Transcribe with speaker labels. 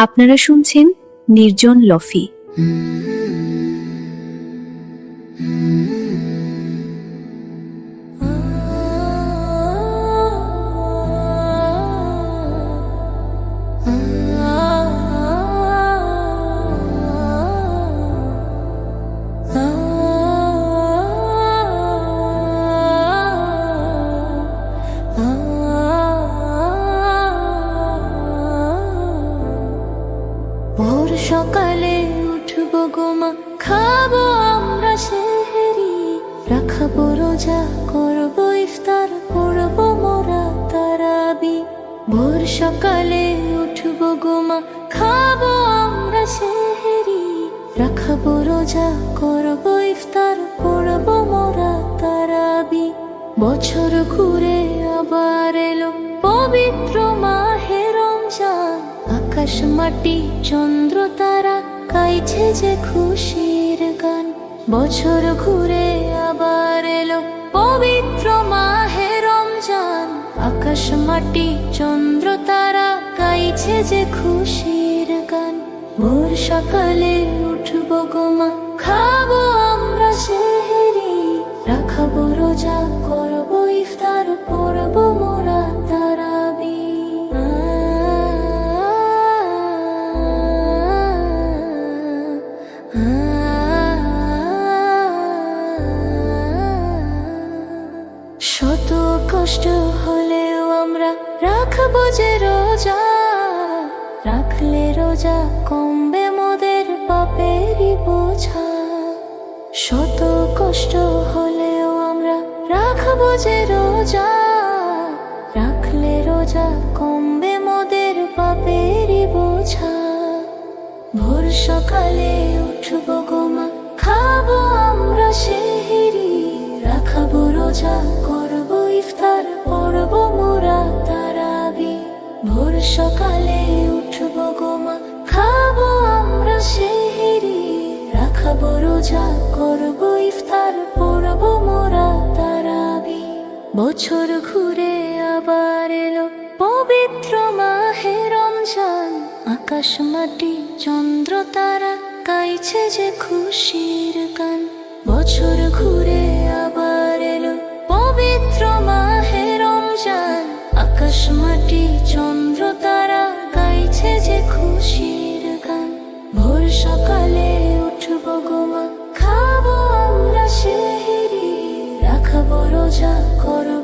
Speaker 1: আপনারা শুনছেন নির্জন লফি।
Speaker 2: ভোর সকালে উঠবো গোমা, খাবো আমরা সেহরি, রাখাবো রোজা, করবো ইফতার, পড়বো মোরা তারাবি। ভোর সকালে উঠবো গোমা, খাবো আমরা সেহরি, রাখাবো রোজা, করবো ইফতার, পড়বো মোরা তারাবি। বছর ঘুরে আবার এলো পবিত্র মাহে রমজান, আকাশ মাটি চন্দ্র তারা গাইছে যে খুশির গান। বছর ঘুরে আবার এলো পবিত্র মাহে রমজান, আকাশ মাটি চন্দ্র তারা গাইছে যে খুশির গান। ভোর সকালে উঠবো গোমা, খাবো আমরা সেহরি, রাখাবো রোজা, করবো ইফতার, পড়বো মোরা তারাবি। শত কষ্ট হলেও আমরা রাখবো যে রোজা, রাখলে রোজা কমবে মোদের পাপেরই বোঝা। শত কষ্ট হলেও আমরা রাখবো যে রোজা, রাখলে রোজা কমবে মোদের পাপেরই বোঝা। ভোর সকালে উঠবো গোমা, খাবো আমরা সেহরি, রাখাবো রোজা, করবো ইফতার, পড়বো মোরা তারাবি। ভোর সকালে উঠবো গোমা, খাবো আমরা সেহরি, রাখাবো রোজা, করবো ইফতার, পড়বো মোরা তারাবি। বছর ঘুরে আবার এলো পবিত্র মাহে রমজান, আকাশ মাটি চন্দ্র তারা গাইছে যে খুশির গান। বছর ঘুরে আবার এলো পবিত্র মাহে রমজান, আকাশ মাটি চন্দ্র তারা গাইছে যে খুশির গান। ভোর সকালে উঠবো গোমা, খাবো আমরা সেহরি, রাখাবো রোজা, করবো